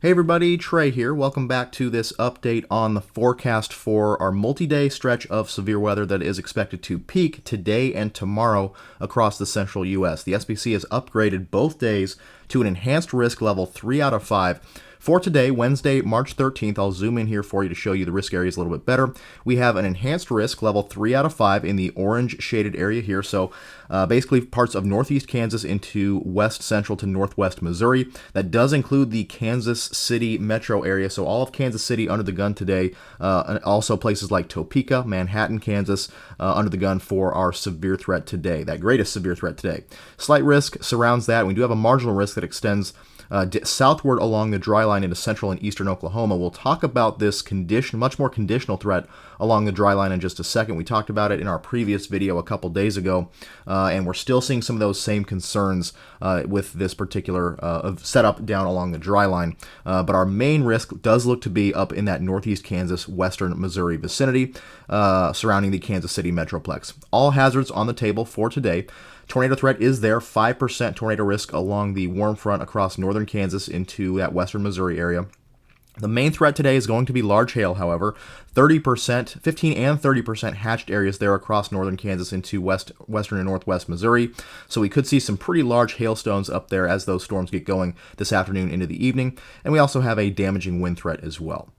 Hey everybody, Trey here. Welcome back to this update on the forecast for our multi-day stretch of severe weather that is expected to peak today and tomorrow across the central U.S. The SPC has upgraded both days to an enhanced risk level 3 out of 5. For today, Wednesday, March 13th, I'll zoom in here for you to show you the risk areas a little bit better. We have an enhanced risk level 3 out of 5 in the orange shaded area here. So basically parts of northeast Kansas into west central to northwest Missouri. That does include the Kansas City metro area. So all of Kansas City under the gun today. And also places like Topeka, Manhattan, Kansas under the gun for our severe threat today. That greatest severe threat today. Slight risk surrounds that. We do have a marginal risk that extends southward along the dry line into central and eastern Oklahoma. We'll talk about this much more conditional threat along the dry line in just a second. We talked about it in our previous video a couple days ago, and we're still seeing some of those same concerns with this particular setup down along the dry line. But our main risk does look to be up in that northeast Kansas, western Missouri vicinity surrounding the Kansas City metroplex. All hazards on the table for today. Tornado threat is there, 5% tornado risk along the warm front across northern Kansas into that western Missouri area. The main threat today is going to be large hail, however. 30%, 15 and 30% hatched areas there across northern Kansas into western and northwest Missouri. So we could see some pretty large hailstones up there as those storms get going this afternoon into the evening. And we also have a damaging wind threat as well.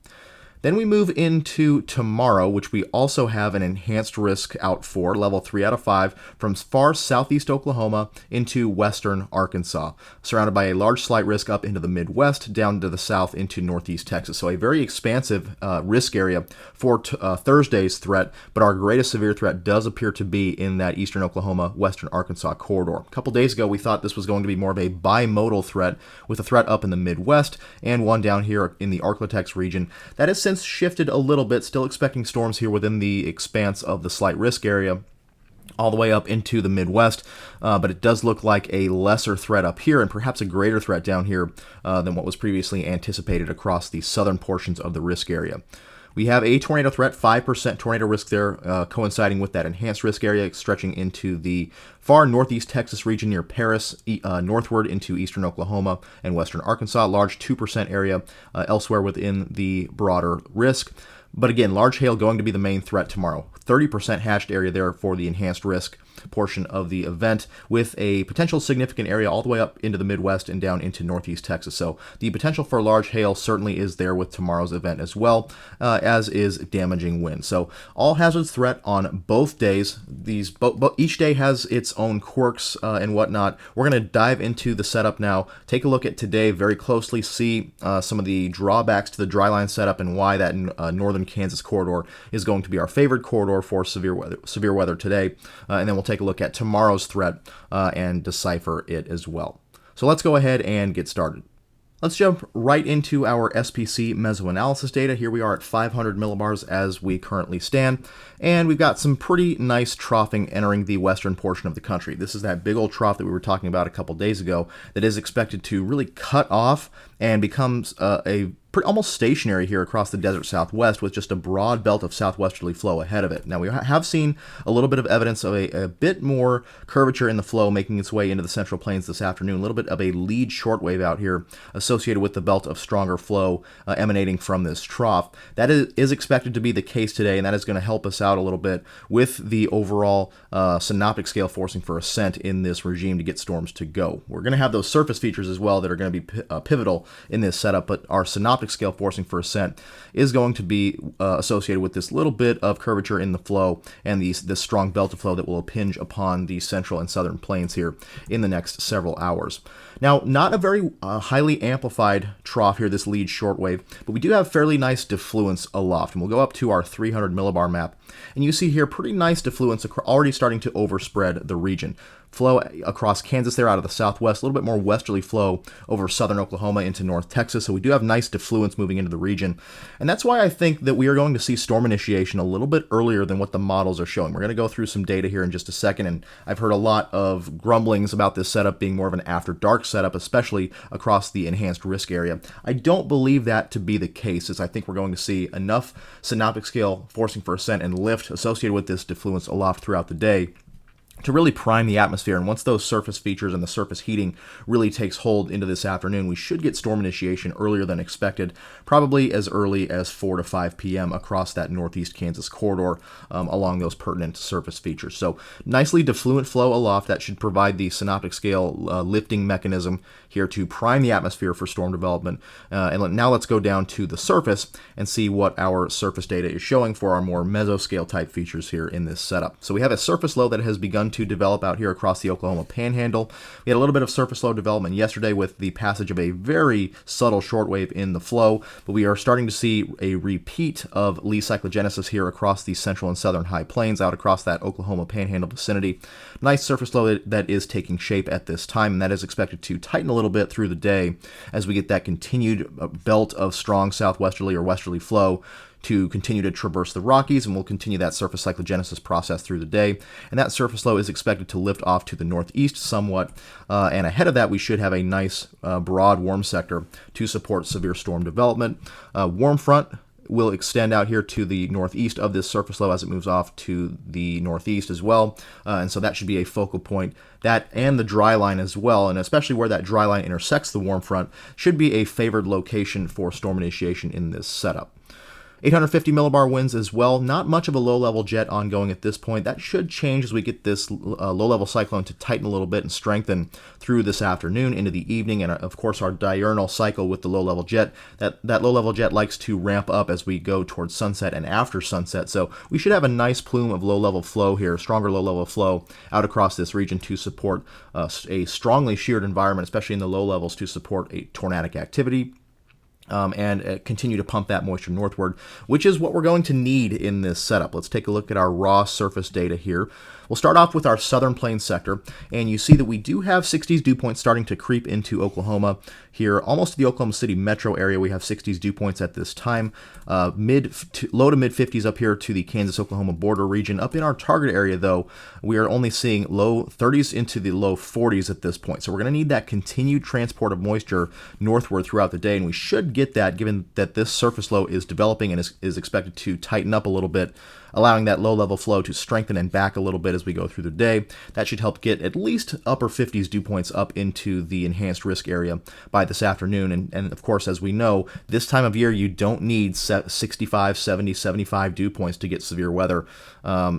Then we move into tomorrow, which we also have an enhanced risk out for, level 3 out of 5, from far southeast Oklahoma into western Arkansas, surrounded by a large slight risk up into the Midwest, down to the south into northeast Texas. So a very expansive risk area for Thursday's threat, but our greatest severe threat does appear to be in that eastern Oklahoma, western Arkansas corridor. A couple days ago, we thought this was going to be more of a bimodal threat, with a threat up in the Midwest and one down here in the Arklatex region. That is since shifted a little bit, still expecting storms here within the expanse of the slight risk area all the way up into the Midwest, but it does look like a lesser threat up here and perhaps a greater threat down here than what was previously anticipated across the southern portions of the risk area. We have a tornado threat, 5% tornado risk there, coinciding with that enhanced risk area stretching into the far northeast Texas region near Paris, northward into eastern Oklahoma and western Arkansas. Large 2% area elsewhere within the broader risk. But again, large hail going to be the main threat tomorrow. 30% hatched area there for the enhanced risk portion of the event, with a potential significant area all the way up into the Midwest and down into northeast Texas. So the potential for large hail certainly is there with tomorrow's event as well, as is damaging wind. So all hazards threat on both days. Each day has its own quirks and whatnot. We're going to dive into the setup now, take a look at today very closely, see some of the drawbacks to the dryline setup and why that northern Kansas corridor is going to be our favorite corridor for severe weather today, and then we'll take a look at tomorrow's threat and decipher it as well. So let's go ahead and get started. Let's jump right into our SPC mesoanalysis data. Here we are at 500 millibars as we currently stand, and we've got some pretty nice troughing entering the western portion of the country. This is that big old trough that we were talking about a couple days ago that is expected to really cut off and becomes almost stationary here across the desert southwest, with just a broad belt of southwesterly flow ahead of it. Now, we have seen a little bit of evidence of a bit more curvature in the flow making its way into the central plains this afternoon, a little bit of a lead shortwave out here associated with the belt of stronger flow emanating from this trough. That is expected to be the case today, and that is going to help us out a little bit with the overall synoptic scale forcing for ascent in this regime to get storms to go. We're going to have those surface features as well that are going to be pivotal in this setup, but our synoptic scale forcing for ascent is going to be associated with this little bit of curvature in the flow and this strong belt of flow that will impinge upon the central and southern plains here in the next several hours. Now, not a very highly amplified trough here, this lead shortwave, but we do have fairly nice defluence aloft, and we'll go up to our 300 millibar map, and you see here pretty nice defluence already starting to overspread the region. Flow across Kansas there out of the southwest, a little bit more westerly flow over southern Oklahoma into north Texas. So we do have nice defluence moving into the region. And that's why I think that we are going to see storm initiation a little bit earlier than what the models are showing. We're going to go through some data here in just a second, and I've heard a lot of grumblings about this setup being more of an after dark setup, especially across the enhanced risk area. I don't believe that to be the case, as I think we're going to see enough synoptic scale forcing for ascent and lift associated with this defluence aloft throughout the day to really prime the atmosphere. And once those surface features and the surface heating really takes hold into this afternoon, we should get storm initiation earlier than expected, probably as early as 4 to 5 p.m. across that northeast Kansas corridor along those pertinent surface features. So nicely defluent flow aloft, that should provide the synoptic scale lifting mechanism here to prime the atmosphere for storm development. And now let's go down to the surface and see what our surface data is showing for our more mesoscale type features here in this setup. So we have a surface low that has begun to develop out here across the Oklahoma Panhandle. We had a little bit of surface low development yesterday with the passage of a very subtle shortwave in the flow, but we are starting to see a repeat of Lee cyclogenesis here across the central and southern high plains out across that Oklahoma Panhandle vicinity. Nice surface low that is taking shape at this time, and that is expected to tighten a little bit through the day as we get that continued belt of strong southwesterly or westerly flow to continue to traverse the Rockies, and we'll continue that surface cyclogenesis process through the day. And that surface low is expected to lift off to the northeast somewhat, and ahead of that we should have a nice broad warm sector to support severe storm development. Warm front will extend out here to the northeast of this surface low as it moves off to the northeast as well, and so that should be a focal point. That and the dry line as well, and especially where that dry line intersects the warm front, should be a favored location for storm initiation in this setup. 850 millibar winds as well. Not much of a low-level jet ongoing at this point. That should change as we get this low-level cyclone to tighten a little bit and strengthen through this afternoon into the evening. And of course, our diurnal cycle with the low-level jet, that low-level jet likes to ramp up as we go towards sunset and after sunset. So we should have a nice plume of low-level flow here, stronger low-level flow out across this region to support a strongly sheared environment, especially in the low levels, to support a tornadic activity. And continue to pump that moisture northward, which is what we're going to need in this setup. Let's take a look at our raw surface data here. We'll start off with our southern plains sector, and you see that we do have 60s dew points starting to creep into Oklahoma here, almost to the Oklahoma City metro area. We have 60s dew points at this time, low to mid 50s up here to the Kansas-Oklahoma border region. Up in our target area, though, we are only seeing low 30s into the low 40s at this point. So we're going to need that continued transport of moisture northward throughout the day, and we should get that given that this surface low is developing and is expected to tighten up a little bit, allowing that low-level flow to strengthen and back a little bit as we go through the day. That should help get at least upper 50s dew points up into the enhanced risk area by this afternoon. And of course, as we know, this time of year, you don't need 65, 70, 75 dew points to get severe weather.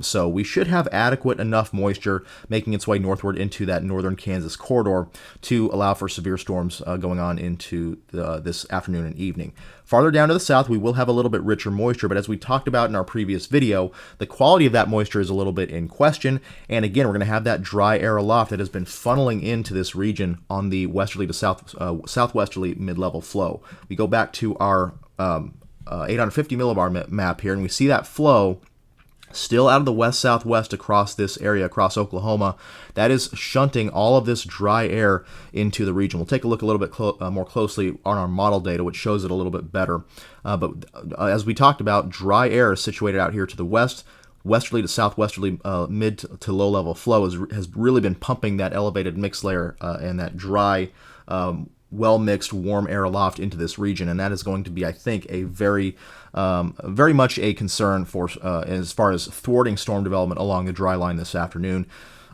So we should have adequate enough moisture making its way northward into that northern Kansas corridor to allow for severe storms going on into this afternoon and evening. Farther down to the south, we will have a little bit richer moisture, but as we talked about in our previous video, the quality of that moisture is a little bit in question. And again, we're going to have that dry air aloft that has been funneling into this region on the westerly to southwesterly mid-level flow. We go back to our 850 millibar map here, and we see that flow still out of the west-southwest across this area, across Oklahoma. That is shunting all of this dry air into the region. We'll take a look a little bit more closely on our model data, which shows it a little bit better. But as we talked about, dry air is situated out here to the west. Westerly to southwesterly mid to low-level flow has really been pumping that elevated mix layer and that dry, well-mixed warm air aloft into this region, and that is going to be, I think, a very much a concern for as far as thwarting storm development along the dry line this afternoon.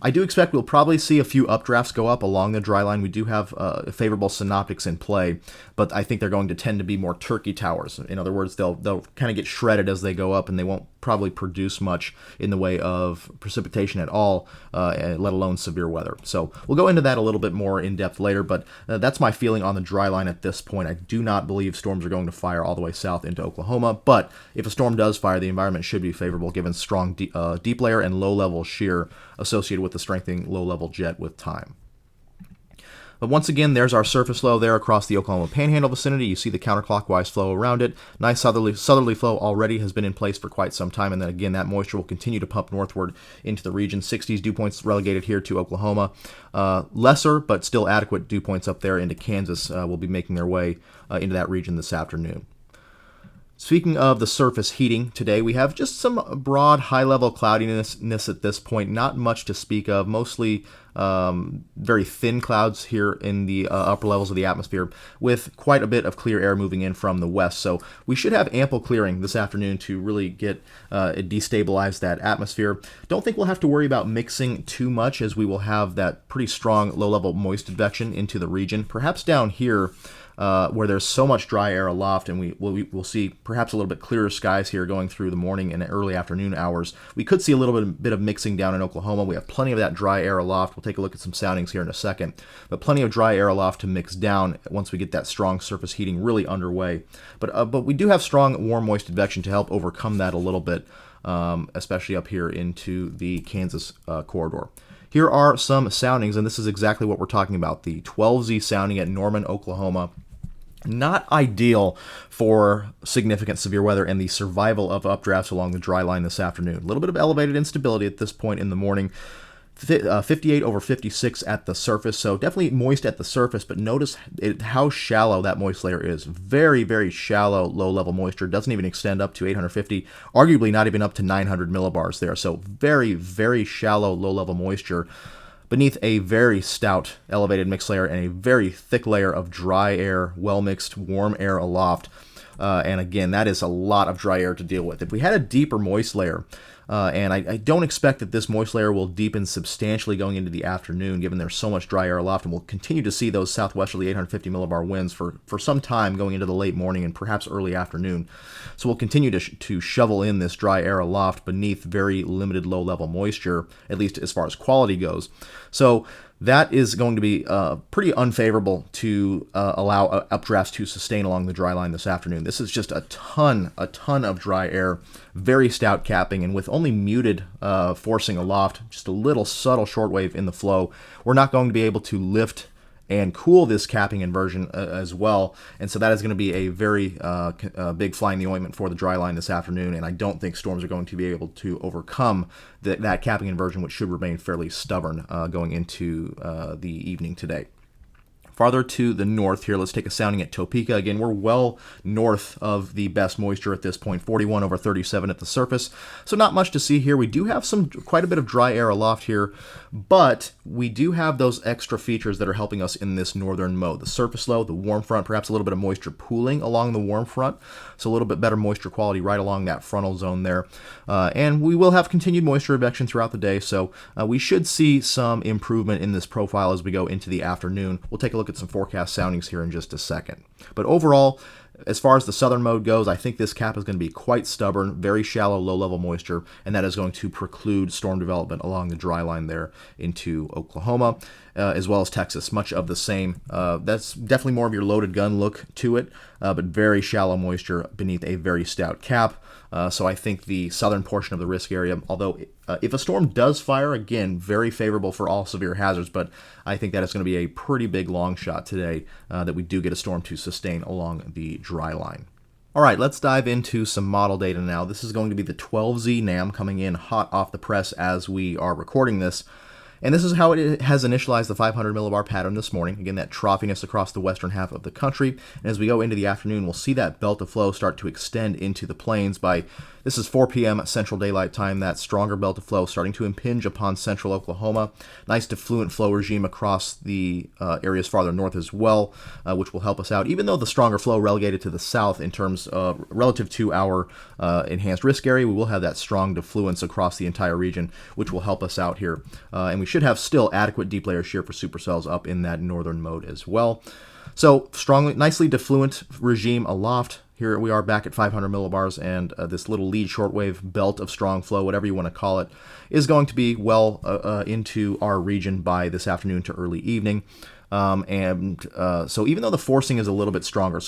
I do expect we'll probably see a few updrafts go up along the dry line. We do have favorable synoptics in play, but I think they're going to tend to be more turkey towers. In other words, they'll kind of get shredded as they go up, and they won't probably produce much in the way of precipitation at all, let alone severe weather. So we'll go into that a little bit more in depth later, but that's my feeling on the dry line at this point. I do not believe storms are going to fire all the way south into Oklahoma, but if a storm does fire, the environment should be favorable given strong deep layer and low-level shear associated with the strengthening low-level jet with time. But once again, there's our surface low there across the Oklahoma Panhandle vicinity. You see the counterclockwise flow around it. Nice southerly flow already has been in place for quite some time, and then again, that moisture will continue to pump northward into the region. 60s dew points relegated here to Oklahoma. Lesser, but still adequate dew points up there into Kansas will be making their way into that region this afternoon. Speaking of the surface heating, today we have just some broad high-level cloudiness at this point. Not much to speak of, mostly very thin clouds here in the upper levels of the atmosphere, with quite a bit of clear air moving in from the west. So we should have ample clearing this afternoon to really get destabilize that atmosphere. Don't think we'll have to worry about mixing too much, as we will have that pretty strong low-level moist advection into the region. Perhaps down here, where there's so much dry air aloft, and we'll see perhaps a little bit clearer skies here going through the morning and early afternoon hours. We could see a little bit of mixing down in Oklahoma. We have plenty of that dry air aloft. We'll take a look at some soundings here in a second, but plenty of dry air aloft to mix down once we get that strong surface heating really underway. But we do have strong warm moist advection to help overcome that a little bit, especially up here into the Kansas corridor. Here are some soundings, and this is exactly what we're talking about. The 12Z sounding at Norman, Oklahoma. Not ideal for significant severe weather and the survival of updrafts along the dry line this afternoon. A little bit of elevated instability at this point in the morning. 58 over 56 at the surface, so definitely moist at the surface, but notice how shallow that moist layer is. Very, very shallow low-level moisture. Doesn't even extend up to 850, arguably not even up to 900 millibars there. So very, very shallow low-level moisture beneath a very stout elevated mixed layer and a very thick layer of dry air, well-mixed warm air aloft. And again, that is a lot of dry air to deal with. If we had a deeper moist layer, and I don't expect that this moist layer will deepen substantially going into the afternoon, given there's so much dry air aloft, and we'll continue to see those southwesterly 850 millibar winds for some time going into the late morning and perhaps early afternoon. So we'll continue to shovel in this dry air aloft beneath very limited low-level moisture, at least as far as quality goes. So that is going to be pretty unfavorable to allow updrafts to sustain along the dry line this afternoon. This is just a ton of dry air, very stout capping, and with only muted forcing aloft, just a little subtle shortwave in the flow, we're not going to be able to lift and cool this capping inversion as well. And so that is going to be a very big fly in the ointment for the dry line this afternoon, and I don't think storms are going to be able to overcome that capping inversion, which should remain fairly stubborn going into the evening today. Farther to the north here, let's take a sounding at Topeka. Again, we're well north of the best moisture at this point, 41 over 37 at the surface. So not much to see here. We do have quite a bit of dry air aloft here, but we do have those extra features that are helping us in this northern mode. The surface low, the warm front, perhaps a little bit of moisture pooling along the warm front. So a little bit better moisture quality right along that frontal zone there. And we will have continued moisture advection throughout the day, so we should see some improvement in this profile as we go into the afternoon. We'll take a look at some forecast soundings here in just a second. But overall, as far as the southern mode goes, I think this cap is going to be quite stubborn, very shallow, low-level moisture, and that is going to preclude storm development along the dry line there into Oklahoma, as well as Texas. Much of the same. That's definitely more of your loaded gun look to it, but very shallow moisture beneath a very stout cap. So I think the southern portion of the risk area, although if a storm does fire, again, very favorable for all severe hazards, but I think that is going to be a pretty big long shot today that we do get a storm to sustain along the dry line. All right, let's dive into some model data now. This is going to be the 12Z NAM coming in hot off the press as we are recording this. And this is how it has initialized the 500 millibar pattern this morning. Again, that troughiness across the western half of the country. And as we go into the afternoon, we'll see that belt of flow start to extend into the plains by, this is 4 p.m. Central Daylight Time, that stronger belt of flow starting to impinge upon central Oklahoma. Nice defluent flow regime across the areas farther north as well, which will help us out. Even though the stronger flow relegated to the south in terms of relative to our enhanced risk area, we will have that strong defluence across the entire region, which will help us out here. And we should have still adequate deep layer shear for supercells up in that northern mode as well. So nicely defluent regime aloft. Here we are back at 500 millibars, and this little lead shortwave belt of strong flow, whatever you want to call it, is going to be well into our region by this afternoon to early evening. So even though the forcing is a little bit stronger,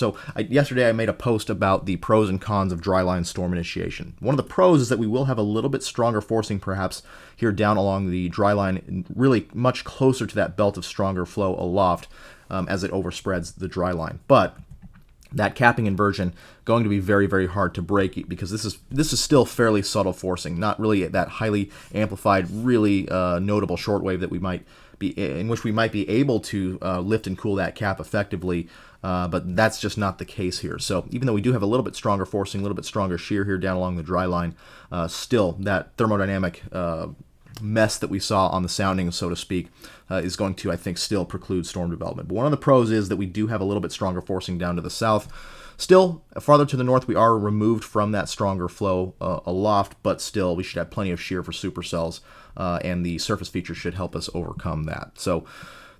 yesterday I made a post about the pros and cons of dryline storm initiation. One of the pros is that we will have a little bit stronger forcing perhaps here down along the dryline, really much closer to that belt of stronger flow aloft as it overspreads the dryline. But that capping inversion going to be very, very hard to break because this is still fairly subtle forcing, not really that highly amplified, really notable shortwave that we might might be able to lift and cool that cap effectively, but that's just not the case here. So even though we do have a little bit stronger forcing, a little bit stronger shear here down along the dry line, still that thermodynamic mess that we saw on the sounding, so to speak, is going to, I think, still preclude storm development. But one of the pros is that we do have a little bit stronger forcing down to the south. Still, farther to the north, we are removed from that stronger flow aloft, but still, we should have plenty of shear for supercells, and the surface features should help us overcome that. So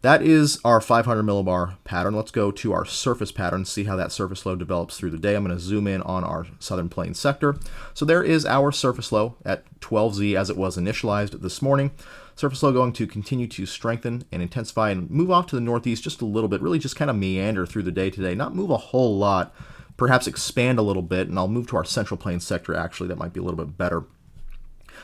that is our 500 millibar pattern. Let's go to our surface pattern, see how that surface low develops through the day. I'm going to zoom in on our southern plains sector. So there is our surface low at 12Z as it was initialized this morning. Surface low going to continue to strengthen and intensify and move off to the northeast just a little bit, really just kind of meander through the day today, not move a whole lot, perhaps expand a little bit, and I'll move to our central plains sector actually. That might be a little bit better.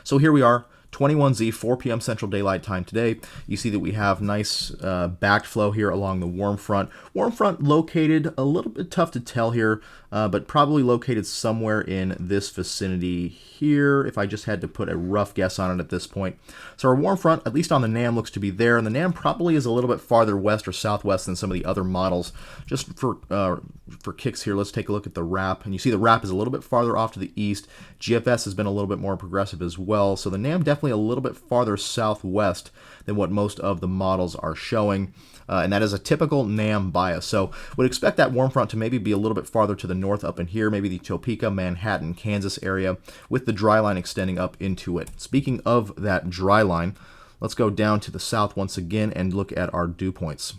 So here we are. 21Z, 4 p.m. Central Daylight Time today. You see that we have nice backflow here along the warm front. Warm front located a little bit tough to tell here, but probably located somewhere in this vicinity here, if I just had to put a rough guess on it at this point. So our warm front, at least on the NAM, looks to be there, and the NAM probably is a little bit farther west or southwest than some of the other models. Just for kicks here, let's take a look at the RAP, and you see the RAP is a little bit farther off to the east. GFS has been a little bit more progressive as well, so the NAM definitely a little bit farther southwest than what most of the models are showing, and that is a typical NAM bias. So would expect that warm front to maybe be a little bit farther to the north up in here, maybe the Topeka, Manhattan, Kansas area, with the dry line extending up into it. Speaking of that dry line, let's go down to the south once again and look at our dew points.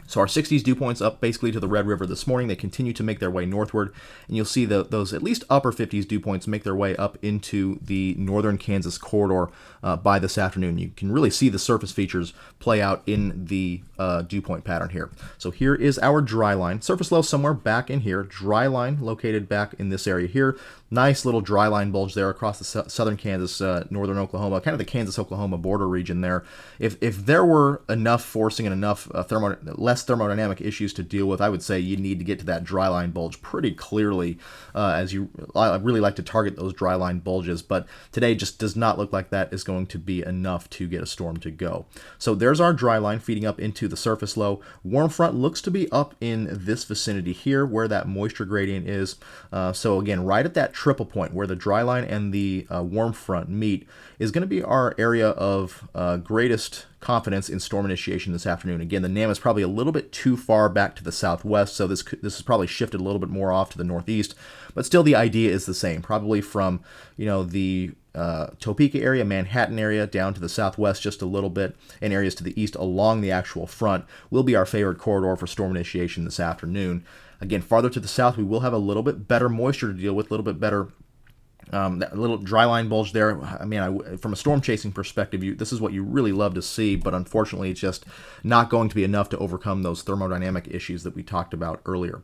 So our 60s dew points up basically to the Red River this morning. They continue to make their way northward, and you'll see those at least upper 50s dew points make their way up into the northern Kansas corridor by this afternoon. You can really see the surface features play out in the dew point pattern here. So here is our dry line. Surface low somewhere back in here. Dry line located back in this area here. Nice little dry line bulge there across the southern Kansas, northern Oklahoma, kind of the Kansas-Oklahoma border region there. If there were enough forcing and enough less thermodynamic issues to deal with, I would say you need to get to that dry line bulge pretty clearly. I really like to target those dry line bulges, but today just does not look like that is going to be enough to get a storm to go. So there's our dry line feeding up into the surface low. Warm front looks to be up in this vicinity here where that moisture gradient is. So again, right at that triple point where the dry line and the warm front meet is going to be our area of greatest confidence in storm initiation this afternoon. Again, the NAM is probably a little bit too far back to the southwest, so this is probably shifted a little bit more off to the northeast, but still the idea is the same. Probably from the Topeka area, Manhattan area, down to the southwest just a little bit, and areas to the east along the actual front will be our favorite corridor for storm initiation this afternoon. Again, farther to the south, we will have a little bit better moisture to deal with, a little bit better that little dry line bulge there. I mean, from a storm chasing perspective, this is what you really love to see, but unfortunately it's just not going to be enough to overcome those thermodynamic issues that we talked about earlier.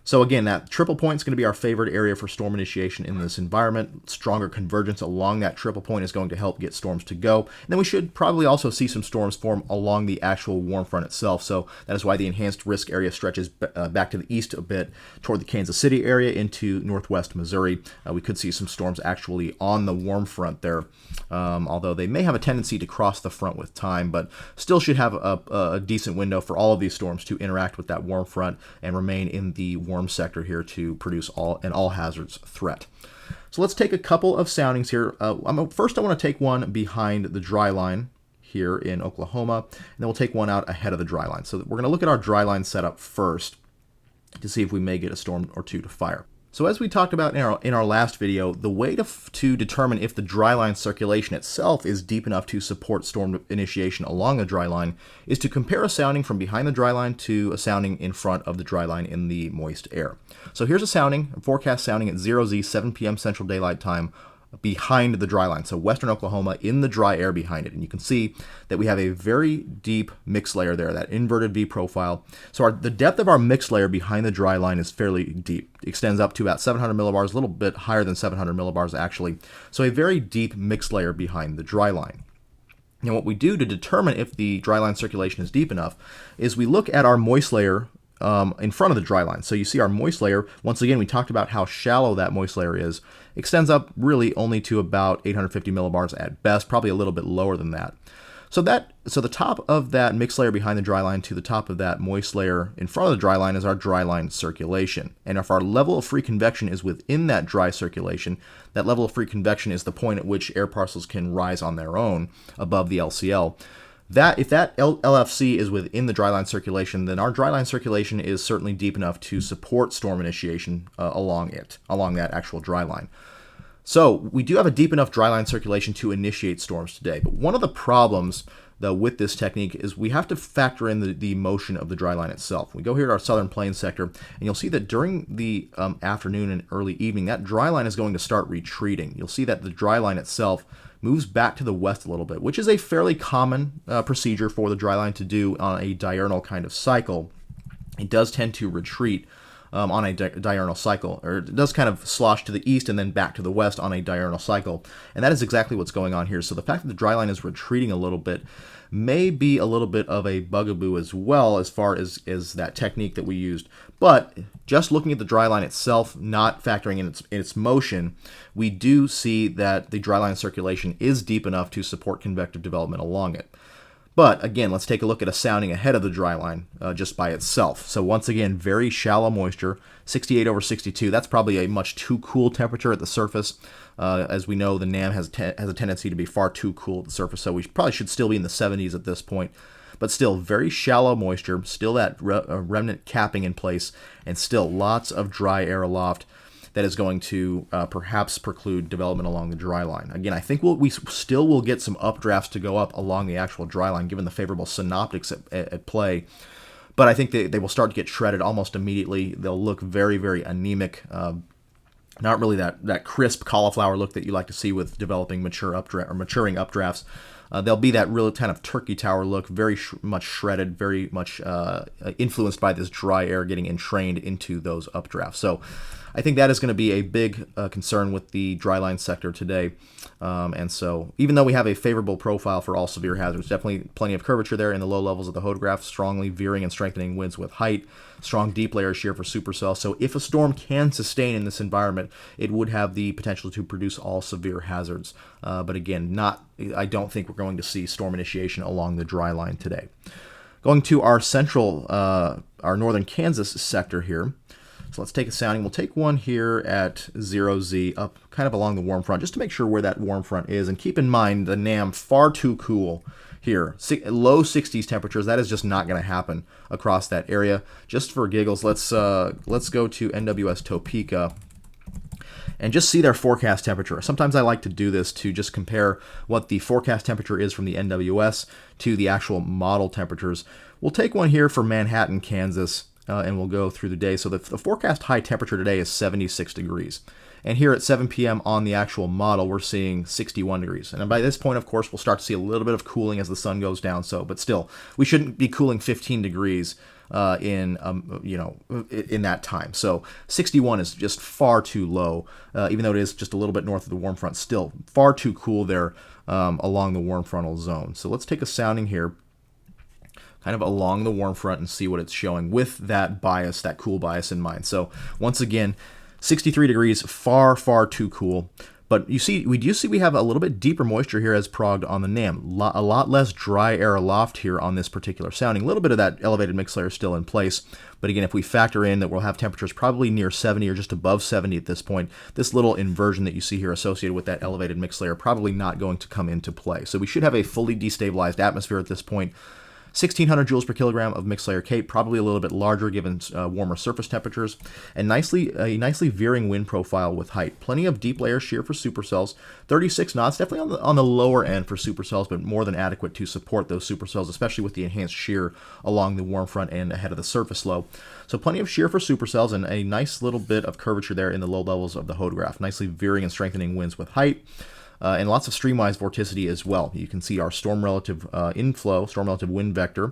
So again, that triple point is going to be our favorite area for storm initiation in this environment. Stronger convergence along that triple point is going to help get storms to go. And then we should probably also see some storms form along the actual warm front itself. So that is why the enhanced risk area stretches back to the east a bit toward the Kansas City area into northwest Missouri. We could see some storms actually on the warm front there, although they may have a tendency to cross the front with time, but still should have a decent window for all of these storms to interact with that warm front and remain in the warm sector here to produce an all hazards threat. So let's take a couple of soundings here. First, I want to take one behind the dry line here in Oklahoma, and then we'll take one out ahead of the dry line. So we're going to look at our dry line setup first to see if we may get a storm or two to fire. So as we talked about in our last video, the way to determine if the dry line circulation itself is deep enough to support storm initiation along the dry line is to compare a sounding from behind the dry line to a sounding in front of the dry line in the moist air. So here's a forecast sounding at 0Z, 7 p.m. Central Daylight Time, behind the dry line, so western Oklahoma in the dry air behind it. And you can see that we have a very deep mix layer there, that inverted V profile. So the depth of our mix layer behind the dry line is fairly deep. It extends up to about 700 millibars, a little bit higher than 700 millibars actually. So a very deep mix layer behind the dry line. Now what we do to determine if the dry line circulation is deep enough is we look at our moist layer in front of the dry line. So you see our moist layer, once again, we talked about how shallow that moist layer is, extends up really only to about 850 millibars at best, probably a little bit lower than that. So the top of that mixed layer behind the dry line to the top of that moist layer in front of the dry line is our dry line circulation. And if our level of free convection is within that dry circulation, that level of free convection is the point at which air parcels can rise on their own above the LCL. If that LFC is within the dry line circulation, then our dry line circulation is certainly deep enough to support storm initiation along that actual dry line. So we do have a deep enough dry line circulation to initiate storms today. But one of the problems, though, with this technique is we have to factor in the motion of the dry line itself. We go here to our southern plains sector, and you'll see that during the afternoon and early evening, that dry line is going to start retreating. You'll see that the dry line itself moves back to the west a little bit, which is a fairly common procedure for the dry line to do on a diurnal kind of cycle. It does tend to retreat on a diurnal cycle, or it does kind of slosh to the east and then back to the west on a diurnal cycle. And that is exactly what's going on here. So the fact that the dry line is retreating a little bit may be a little bit of a bugaboo as well, as far as that technique that we used. But just looking at the dry line itself, not factoring in its motion, we do see that the dry line circulation is deep enough to support convective development along it. But again, let's take a look at a sounding ahead of the dry line just by itself. So once again, very shallow moisture, 68 over 62. That's probably a much too cool temperature at the surface. As we know, the NAM has a tendency to be far too cool at the surface, so we probably should still be in the 70s at this point. But still, very shallow moisture, still that remnant capping in place, and still lots of dry air aloft that is going to perhaps preclude development along the dry line. Again, I think we still will get some updrafts to go up along the actual dry line, given the favorable synoptics at play. But I think they will start to get shredded almost immediately. They'll look very, very anemic. Not really that crisp cauliflower look that you like to see with developing maturing updrafts. They'll be that real kind of turkey tower look, very much shredded, very much influenced by this dry air getting entrained into those updrafts. So I think that is going to be a big concern with the dry line sector today. And so even though we have a favorable profile for all severe hazards, definitely plenty of curvature there in the low levels of the hodograph, strongly veering and strengthening winds with height, strong deep layer shear for supercells. So if a storm can sustain in this environment, it would have the potential to produce all severe hazards. But again, I don't think we're going to see storm initiation along the dry line today. Going to our our northern Kansas sector here. So let's take a sounding. We'll take one here at 0Z up kind of along the warm front, just to make sure where that warm front is. And keep in mind the NAM far too cool here. Low 60s temperatures, that is just not going to happen across that area. Just for giggles, let's go to NWS Topeka and just see their forecast temperature. Sometimes I like to do this to just compare what the forecast temperature is from the NWS to the actual model temperatures. We'll take one here for Manhattan, Kansas. And we'll go through the day. So the forecast high temperature today is 76 degrees. And here at 7 p.m. on the actual model, we're seeing 61 degrees. And by this point, of course, we'll start to see a little bit of cooling as the sun goes down. But still, we shouldn't be cooling 15 degrees in that time. So 61 is just far too low, even though it is just a little bit north of the warm front. Still far too cool there along the warm frontal zone. So let's take a sounding here, kind of along the warm front, and see what it's showing with that bias, that cool bias in mind. So once again, 63 degrees, far, far too cool. But we do see we have a little bit deeper moisture here as progged on the NAM. A lot less dry air aloft here on this particular sounding. A little bit of that elevated mixed layer still in place. But again, if we factor in that we'll have temperatures probably near 70 or just above 70 at this point, this little inversion that you see here associated with that elevated mixed layer probably not going to come into play. So we should have a fully destabilized atmosphere at this point. 1,600 joules per kilogram of mixed layer CAPE, probably a little bit larger given warmer surface temperatures, and a nicely veering wind profile with height. Plenty of deep layer shear for supercells, 36 knots, definitely on the lower end for supercells, but more than adequate to support those supercells, especially with the enhanced shear along the warm front and ahead of the surface low. So plenty of shear for supercells and a nice little bit of curvature there in the low levels of the hodograph, nicely veering and strengthening winds with height. And lots of streamwise vorticity as well. You can see our storm relative inflow, storm relative wind vector,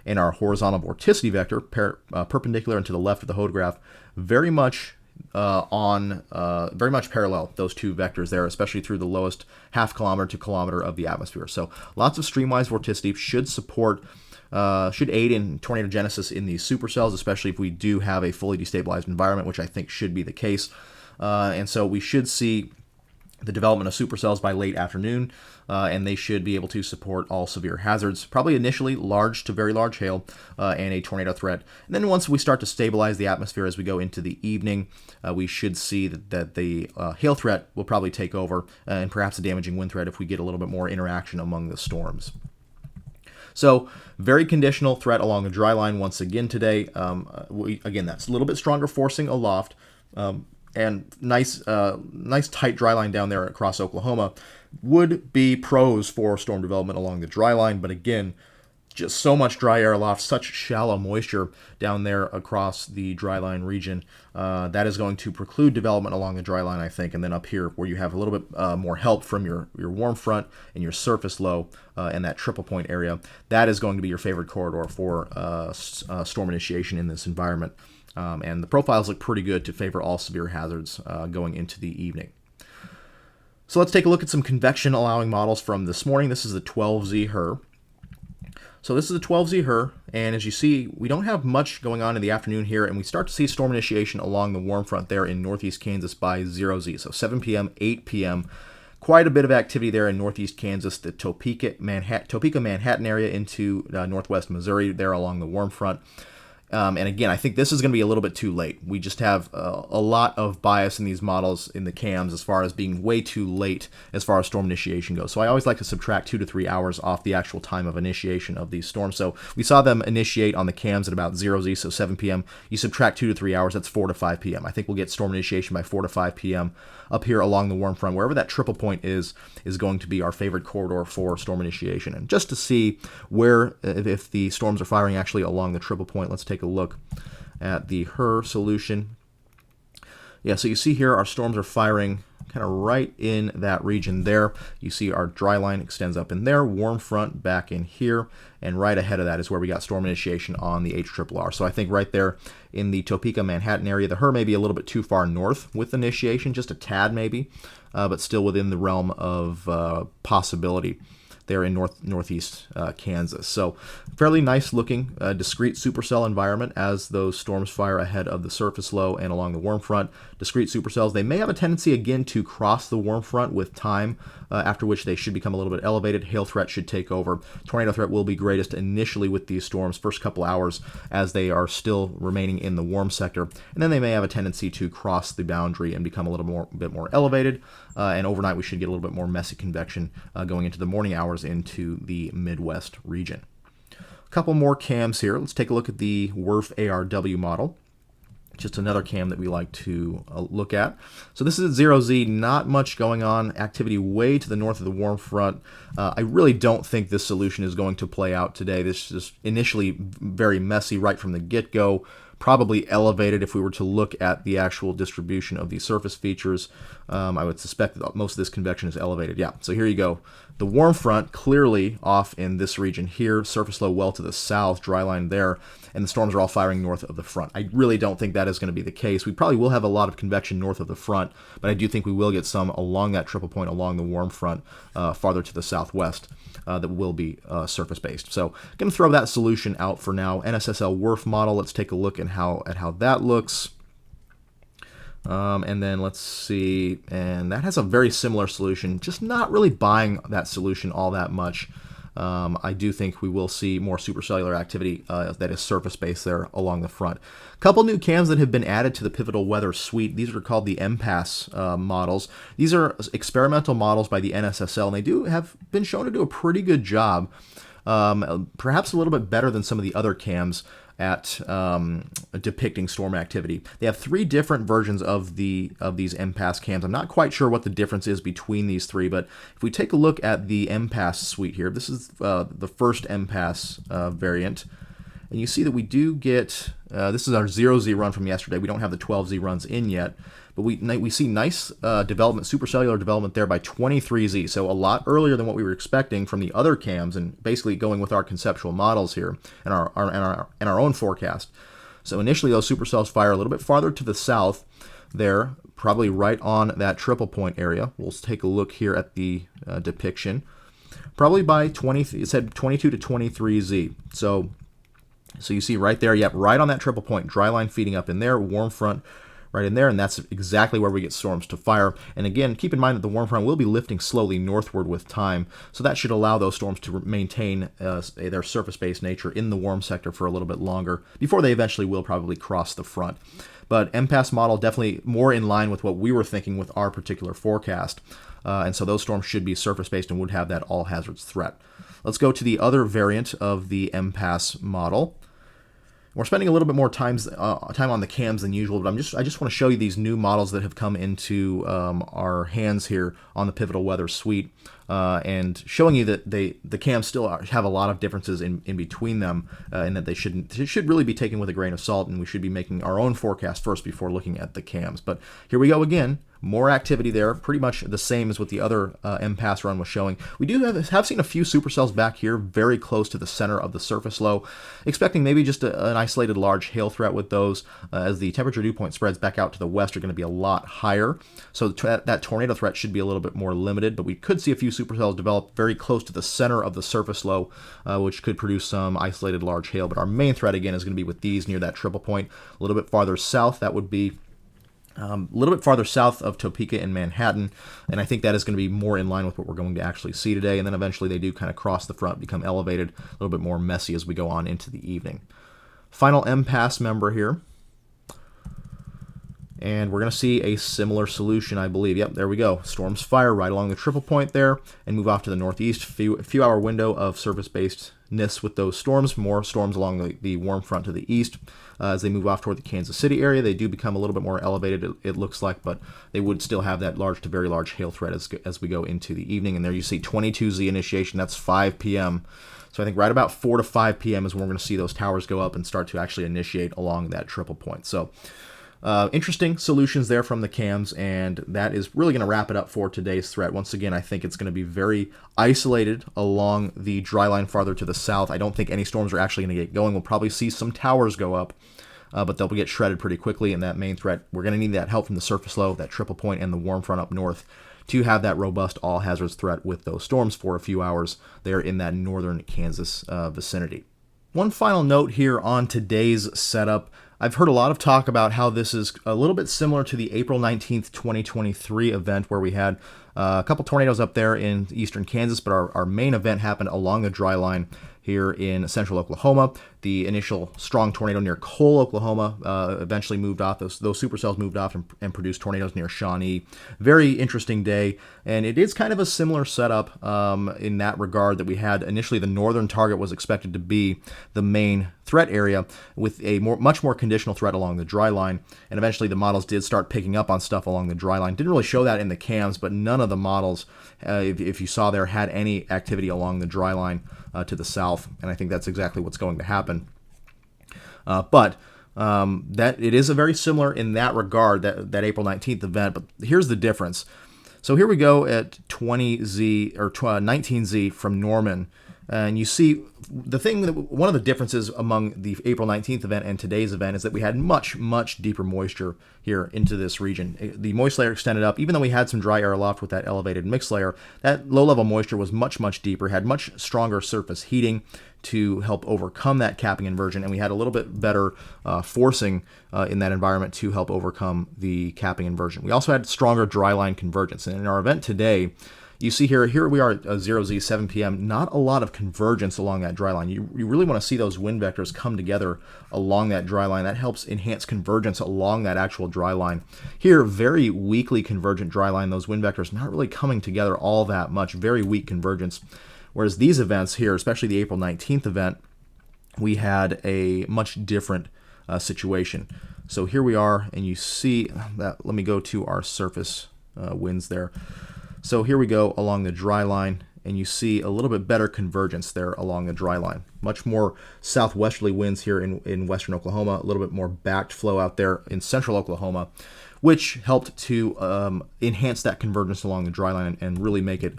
and our horizontal vorticity vector, perpendicular and to the left of the hodograph, very much parallel, those two vectors there, especially through the lowest half kilometer to kilometer of the atmosphere. So lots of streamwise vorticity should aid in tornadogenesis in these supercells, especially if we do have a fully destabilized environment, which I think should be the case. And so we should see the development of supercells by late afternoon, and they should be able to support all severe hazards, probably initially large to very large hail and a tornado threat. And then once we start to stabilize the atmosphere as we go into the evening, we should see that the hail threat will probably take over, and perhaps a damaging wind threat if we get a little bit more interaction among the storms. So very conditional threat along the dry line once again today. Again, that's a little bit stronger forcing aloft. And nice tight dry line down there across Oklahoma would be pros for storm development along the dry line. But again, just so much dry air aloft, such shallow moisture down there across the dry line region. That is going to preclude development along the dry line, I think. And then up here where you have a little bit more help from your warm front and your surface low and that triple point area, that is going to be your favorite corridor for storm initiation in this environment. And the profiles look pretty good to favor all severe hazards going into the evening. So let's take a look at some convection allowing models from this morning. This is the 12Z HER. So this is the 12Z HER, and as you see, we don't have much going on in the afternoon here, and we start to see storm initiation along the warm front there in northeast Kansas by 0Z. So 7 p.m., 8 p.m., quite a bit of activity there in northeast Kansas, the Topeka, Manhattan area into northwest Missouri there along the warm front. And again, I think this is going to be a little bit too late. We just have a lot of bias in these models in the CAMs as far as being way too late as far as storm initiation goes. So I always like to subtract 2 to 3 hours off the actual time of initiation of these storms. So we saw them initiate on the CAMs at about 0Z, so 7 p.m. You subtract 2 to 3 hours, that's 4 to 5 p.m. I think we'll get storm initiation by 4 to 5 p.m. up here along the warm front. Wherever that triple point is going to be our favorite corridor for storm initiation. And just to see where, if the storms are firing actually along the triple point, let's take a look at the HER solution. Yeah, so you see here our storms are firing kind of right in that region there. You see our dry line extends up in there, warm front back in here, and right ahead of that is where we got storm initiation on the HRRR. So I think right there in the Topeka, Manhattan area, the HER may be a little bit too far north with initiation, just a tad maybe, but still within the realm of possibility there in northeast Kansas. So fairly nice looking discrete supercell environment as those storms fire ahead of the surface low and along the warm front. Discrete supercells, they may have a tendency again to cross the warm front with time, after which they should become a little bit elevated. Hail threat should take over. Tornado threat will be greatest initially with these storms, first couple hours as they are still remaining in the warm sector, and then they may have a tendency to cross the boundary and become a little bit more elevated, and overnight we should get a little bit more messy convection going into the morning hours into the Midwest region. A couple more CAMs here. Let's take a look at the WRF ARW model. Just another CAM that we like to look at. So this is at 0Z, not much going on, activity way to the north of the warm front. I really don't think this solution is going to play out today. This is initially very messy right from the get-go, probably elevated if we were to look at the actual distribution of the surface features. I would suspect that most of this convection is elevated. Yeah, so here you go. The warm front clearly off in this region here, surface low well to the south, dry line there, and the storms are all firing north of the front. I really don't think that is going to be the case. We probably will have a lot of convection north of the front, but I do think we will get some along that triple point along the warm front farther to the southwest that will be surface-based. So I'm going to throw that solution out for now. NSSL WRF model, let's take a look at how that looks. And then let's see, and that has a very similar solution, just not really buying that solution all that much. I do think we will see more supercellular activity that is surface-based there along the front. A couple new CAMs that have been added to the Pivotal Weather Suite. These are called the airmass models. These are experimental models by the NSSL, and they have been shown to do a pretty good job, perhaps a little bit better than some of the other CAMs at depicting storm activity. They have 3 different versions of these airmass CAMs. I'm not quite sure what the difference is between these 3, but if we take a look at the airmass suite here, this is the first airmass variant, and you see that we do get, this is our 0Z run from yesterday. We don't have the 12Z runs in yet, but we see nice development, supercellular development there by 23Z, so a lot earlier than what we were expecting from the other CAMs, and basically going with our conceptual models here and our own forecast. So initially those supercells fire a little bit farther to the south there, probably right on that triple point area. We'll take a look here at the depiction. Probably by it said 22 to 23Z. So you see right there, yep, right on that triple point, dry line feeding up in there, warm front right in there, and that's exactly where we get storms to fire. And again, keep in mind that the warm front will be lifting slowly northward with time, so that should allow those storms to maintain their surface-based nature in the warm sector for a little bit longer before they eventually will probably cross the front. But MPAS model definitely more in line with what we were thinking with our particular forecast. And so those storms should be surface-based and would have that all hazards threat. Let's go to the other variant of the MPAS model. We're spending a little bit more time on the cams than usual, but I just want to show you these new models that have come into our hands here on the Pivotal Weather Suite, and showing you that the cams still have a lot of differences in between them, and that they should really be taken with a grain of salt, and we should be making our own forecast first before looking at the cams. But here we go again. More activity there, pretty much the same as what the other MPAS run was showing. We do have seen a few supercells back here, very close to the center of the surface low, expecting maybe just an isolated large hail threat with those, as the temperature dew point spreads back out to the west are going to be a lot higher. So that tornado threat should be a little bit more limited, but we could see a few supercells develop very close to the center of the surface low, which could produce some isolated large hail. But our main threat, again, is going to be with these near that triple point. A little bit farther south, that would be a little bit farther south of Topeka and Manhattan, and I think that is going to be more in line with what we're going to actually see today. And then eventually they do kind of cross the front, become elevated, a little bit more messy as we go on into the evening. Final MPAS member here. And we're going to see a similar solution, I believe. Yep, there we go. Storms fire right along the triple point there and move off to the northeast. Few hour window of surface-basedness with those storms. More storms along the warm front to the east. As they move off toward the Kansas City area, they do become a little bit more elevated, it looks like, but they would still have that large to very large hail threat as we go into the evening. And there you see 22Z initiation. That's 5 p.m. So I think right about 4 to 5 p.m. is when we're going to see those towers go up and start to actually initiate along that triple point. So interesting solutions there from the cams, and that is really going to wrap it up for today's threat. Once again, I think it's going to be very isolated along the dry line farther to the south. I don't think any storms are actually going to get going. We'll probably see some towers go up, but they'll get shredded pretty quickly. And that main threat, we're going to need that help from the surface low, that triple point, and the warm front up north to have that robust all hazards threat with those storms for a few hours there in that northern Kansas vicinity. One final note here on today's setup. I've heard a lot of talk about how this is a little bit similar to the April 19th, 2023 event where we had a couple tornadoes up there in eastern Kansas, but our main event happened along the dry line here in central Oklahoma. The initial strong tornado near Cole, Oklahoma, eventually moved off. Those supercells moved off and produced tornadoes near Shawnee. Very interesting day, and it is kind of a similar setup in that regard that we had initially. The northern target was expected to be the main threat area with a much more conditional threat along the dry line, and eventually the models did start picking up on stuff along the dry line. Didn't really show that in the cams, but none of the models, if you saw there, had any activity along the dry line to the south, and I think that's exactly what's going to happen. But that it is a very similar in that regard, that April 19th event, but here's the difference. So here we go at 20Z or 19Z from Norman, and you see one of the differences among the April 19th event and today's event is that we had much, much deeper moisture here into this region. The moist layer extended up. Even though we had some dry air aloft with that elevated mixed layer, that low-level moisture was much, much deeper, had much stronger surface heating to help overcome that capping inversion, and we had a little bit better forcing in that environment to help overcome the capping inversion. We also had stronger dry line convergence, and in our event today, you see here we are at 0Z, 7 p.m., not a lot of convergence along that dry line. You really want to see those wind vectors come together along that dry line. That helps enhance convergence along that actual dry line. Here, very weakly convergent dry line, those wind vectors not really coming together all that much, very weak convergence. Whereas these events here, especially the April 19th event, we had a much different situation. So here we are, and you see that, let me go to our surface winds there. So here we go along the dry line, and you see a little bit better convergence there along the dry line. Much more southwesterly winds here in western Oklahoma, a little bit more backed flow out there in central Oklahoma, which helped to enhance that convergence along the dry line and really make it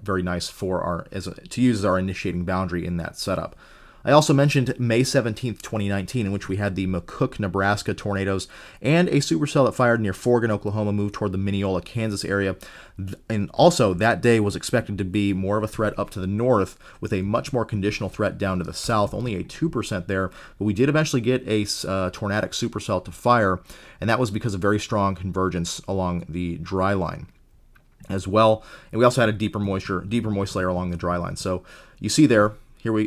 very nice for to use as our initiating boundary in that setup. I also mentioned May 17th, 2019, in which we had the McCook, Nebraska tornadoes and a supercell that fired near Forgan, Oklahoma, moved toward the Mineola, Kansas area. And also, that day was expected to be more of a threat up to the north with a much more conditional threat down to the south, only a 2% there. But we did eventually get a tornadic supercell to fire, and that was because of very strong convergence along the dry line as well. And we also had a deeper moist layer along the dry line. So you see there,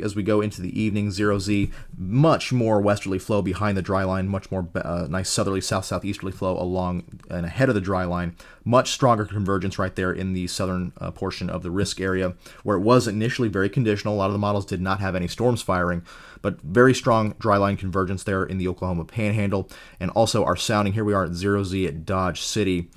as we go into the evening, 0Z, much more westerly flow behind the dry line, much more nice southerly south-southeasterly flow along and ahead of the dry line. Much stronger convergence right there in the southern portion of the risk area, where it was initially very conditional. A lot of the models did not have any storms firing, but very strong dry line convergence there in the Oklahoma Panhandle. And also our sounding, here we are at 0Z at Dodge City.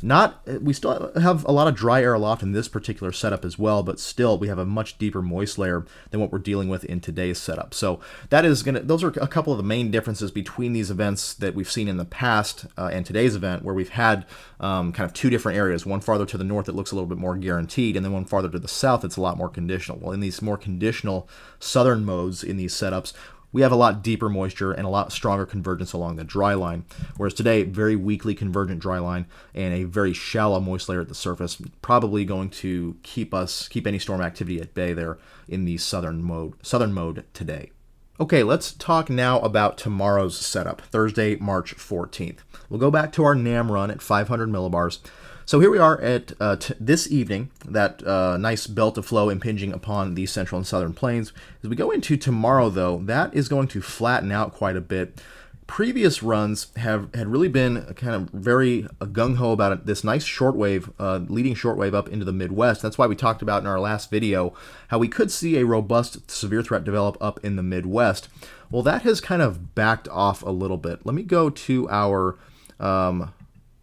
We still have a lot of dry air aloft in this particular setup as well, but still we have a much deeper moist layer than what we're dealing with in today's setup. So those are a couple of the main differences between these events that we've seen in the past and today's event, where we've had kind of two different areas, one farther to the north that looks a little bit more guaranteed, and then one farther to the south that's a lot more conditional. Well, in these more conditional southern modes in these setups, we have a lot deeper moisture and a lot stronger convergence along the dry line, whereas today, very weakly convergent dry line and a very shallow moist layer at the surface, probably going to keep any storm activity at bay there in the southern mode today. Okay, let's talk now about tomorrow's setup, Thursday, March 14th. We'll go back to our NAM run at 500 millibars. So here we are at this evening, that nice belt of flow impinging upon the central and southern plains. As we go into tomorrow, though, that is going to flatten out quite a bit. Previous runs had really been kind of very gung-ho about it, this nice shortwave, leading shortwave up into the Midwest. That's why we talked about in our last video how we could see a robust severe threat develop up in the Midwest. Well, that has kind of backed off a little bit. Let me go to our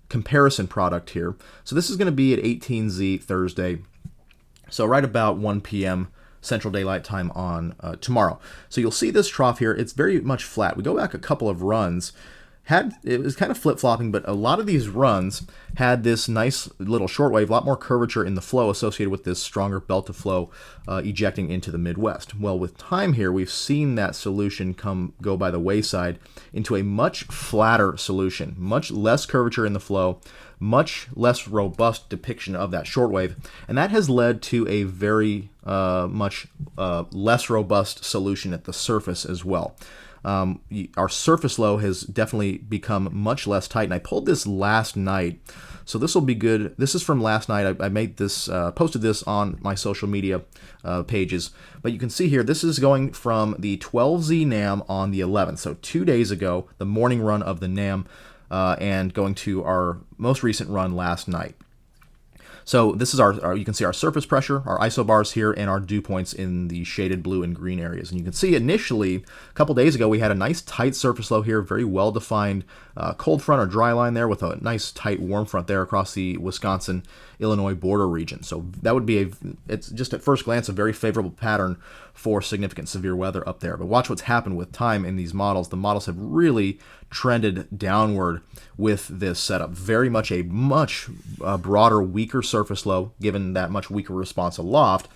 comparison product here. So this is going to be at 18Z Thursday, so right about 1 p.m. Central Daylight Time on tomorrow. So you'll see this trough here. It's very much flat. We go back a couple of runs. It was kind of flip-flopping, but a lot of these runs had this nice little shortwave, a lot more curvature in the flow associated with this stronger belt of flow ejecting into the Midwest. Well, with time here, we've seen that solution go by the wayside into a much flatter solution, much less curvature in the flow, much less robust depiction of that shortwave, and that has led to a very much less robust solution at the surface as well. Our surface low has definitely become much less tight, and I pulled this last night, so this will be good. This is from last night. I made this, posted this on my social media pages, but you can see here, this is going from the 12Z NAM on the 11th, so 2 days ago, the morning run of the NAM, and going to our most recent run last night. So this is you can see our surface pressure, our isobars here, and our dew points in the shaded blue and green areas. And you can see initially, a couple days ago, we had a nice tight surface low here, very well-defined cold front or dry line there with a nice tight warm front there across the Wisconsin-Illinois border region. So that would be it's just at first glance a very favorable pattern for significant severe weather up there. But watch what's happened with time in these models. The models have really trended downward with this setup. Very much a much broader, weaker surface low, given that much weaker response aloft,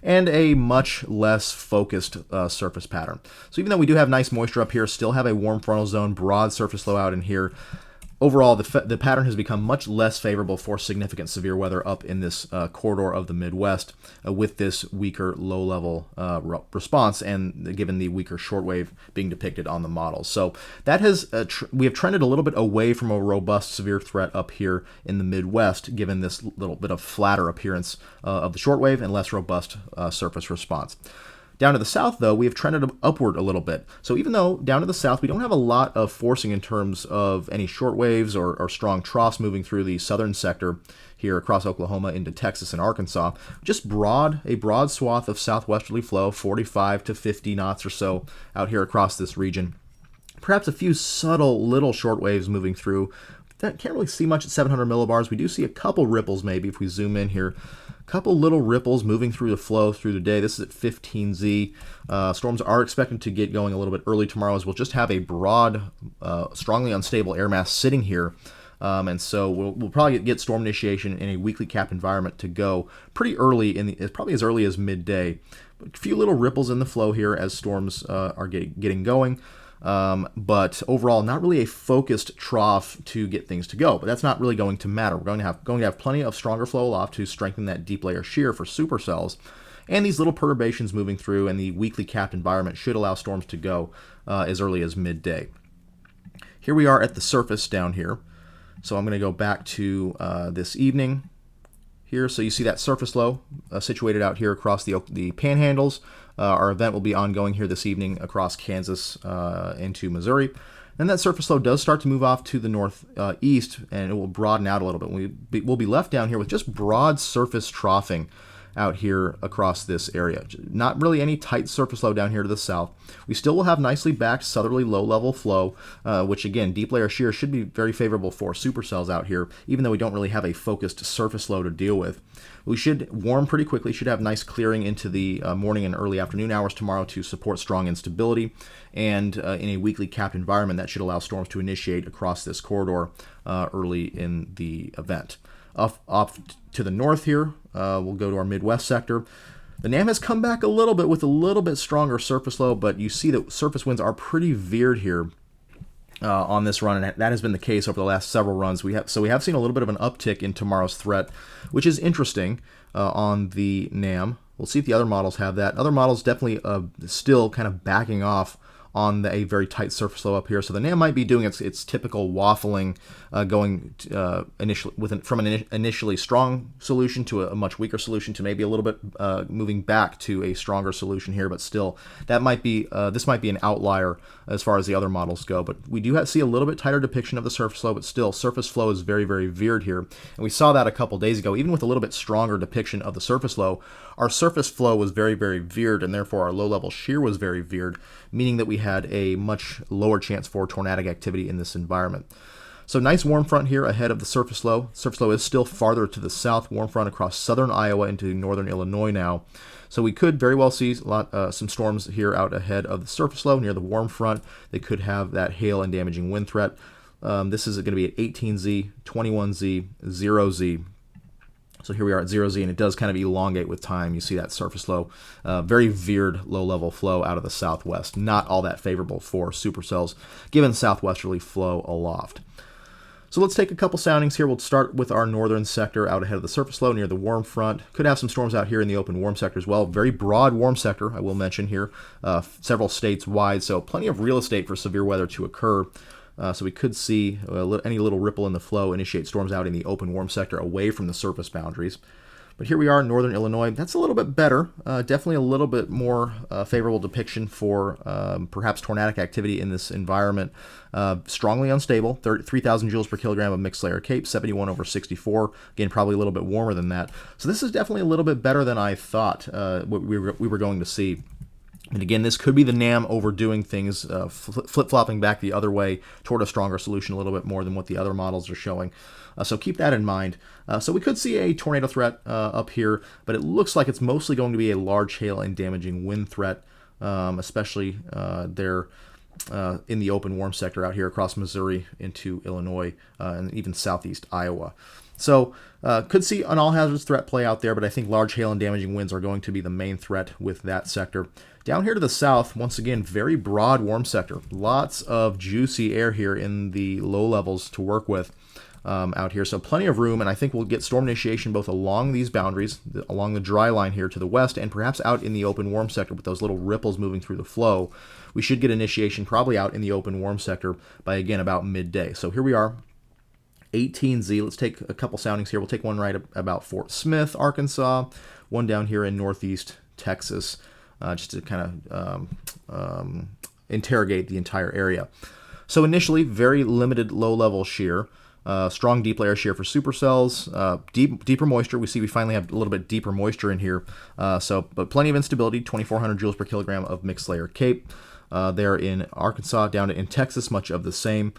and a much less focused surface pattern. So even though we do have nice moisture up here, still have a warm frontal zone, broad surface low out in here, overall the pattern has become much less favorable for significant severe weather up in this corridor of the Midwest with this weaker low-level response, and given the weaker shortwave being depicted on the models. So that has we have trended a little bit away from a robust severe threat up here in the Midwest, given this little bit of flatter appearance of the shortwave and less robust surface response. Down to the south, though, we have trended upward a little bit. So even though down to the south, we don't have a lot of forcing in terms of any short waves or strong troughs moving through the southern sector here across Oklahoma into Texas and Arkansas, just a broad swath of southwesterly flow, 45 to 50 knots or so out here across this region. Perhaps a few subtle little short waves moving through. Can't really see much at 700 millibars. We do see a couple ripples maybe if we zoom in here. Couple little ripples moving through the flow through the day. This is at 15Z. Storms are expected to get going a little bit early tomorrow, as we'll just have a broad, strongly unstable air mass sitting here. And so we'll probably get storm initiation in a weakly capped environment to go pretty early, probably as early as midday. A few little ripples in the flow here as storms are getting going. But overall, not really a focused trough to get things to go. But that's not really going to matter. We're going to have plenty of stronger flow aloft to strengthen that deep layer shear for supercells. And these little perturbations moving through and the weakly capped environment should allow storms to go as early as midday. Here we are at the surface down here. So I'm going to go back to this evening here. So you see that surface low situated out here across the panhandles. Our event will be ongoing here this evening across Kansas into Missouri. And that surface low does start to move off to the northeast, and it will broaden out a little bit. We'll be left down here with just broad surface troughing out here across this area. Not really any tight surface low down here to the south. We still will have nicely backed southerly low-level flow, which again, deep layer shear should be very favorable for supercells out here, even though we don't really have a focused surface low to deal with. We should warm pretty quickly, should have nice clearing into the morning and early afternoon hours tomorrow to support strong instability, and in a weakly capped environment that should allow storms to initiate across this corridor early in the event. Off to the north here, we'll go to our Midwest sector. The NAM has come back a little bit with a little bit stronger surface low, but you see that surface winds are pretty veered here on this run, and that has been the case over the last several runs. We have seen a little bit of an uptick in tomorrow's threat, which is interesting on the NAM. We'll see if the other models have that. Other models definitely still kind of backing off on a very tight surface low up here. So the NAM might be doing its typical waffling, going from an initially strong solution to a much weaker solution to maybe a little bit moving back to a stronger solution here. But still, that might be this might be an outlier as far as the other models go. But we do see a little bit tighter depiction of the surface low, but still surface flow is very, very veered here. And we saw that a couple days ago, even with a little bit stronger depiction of the surface low. Our surface flow was very, very veered, and therefore our low-level shear was very veered, meaning that we had a much lower chance for tornadic activity in this environment. So nice warm front here ahead of the surface low. Surface low is still farther to the south, warm front across southern Iowa into northern Illinois now. So we could very well see some storms here out ahead of the surface low near the warm front. They could have that hail and damaging wind threat. This is going to be at 18Z, 21Z, 0Z. So here we are at 0Z, and it does kind of elongate with time. You see that surface low, very veered low-level flow out of the southwest. Not all that favorable for supercells, given southwesterly flow aloft. So let's take a couple soundings here. We'll start with our northern sector out ahead of the surface low near the warm front. Could have some storms out here in the open warm sector as well. Very broad warm sector, I will mention here, several states wide, so plenty of real estate for severe weather to occur. So we could see any little ripple in the flow initiate storms out in the open warm sector away from the surface boundaries. But here we are in northern Illinois. That's a little bit better. Definitely a little bit more favorable depiction for perhaps tornadic activity in this environment. Strongly unstable, 3,000 joules per kilogram of mixed layer CAPE, 71 over 64. Again, probably a little bit warmer than that. So this is definitely a little bit better than I thought what we were going to see. And again, this could be the NAM overdoing things, flip-flopping back the other way toward a stronger solution a little bit more than what the other models are showing. So keep that in mind. So we could see a tornado threat up here, but it looks like it's mostly going to be a large hail and damaging wind threat, especially there in the open warm sector out here across Missouri into Illinois and even southeast Iowa. So could see an all-hazards threat play out there, but I think large hail and damaging winds are going to be the main threat with that sector. Down here to the south, once again, very broad warm sector. Lots of juicy air here in the low levels to work with out here. So plenty of room, and I think we'll get storm initiation both along these boundaries, along the dry line here to the west, and perhaps out in the open warm sector with those little ripples moving through the flow. We should get initiation probably out in the open warm sector by, again, about midday. So here we are. 18Z. Let's take a couple soundings here. We'll take one right about Fort Smith, Arkansas, one down here in northeast Texas, just to kind of interrogate the entire area. So initially, very limited low-level shear, strong deep layer shear for supercells, deeper moisture. We finally have a little bit deeper moisture in here, but plenty of instability, 2,400 joules per kilogram of mixed layer CAPE. There in Arkansas, down in Texas, much of the same.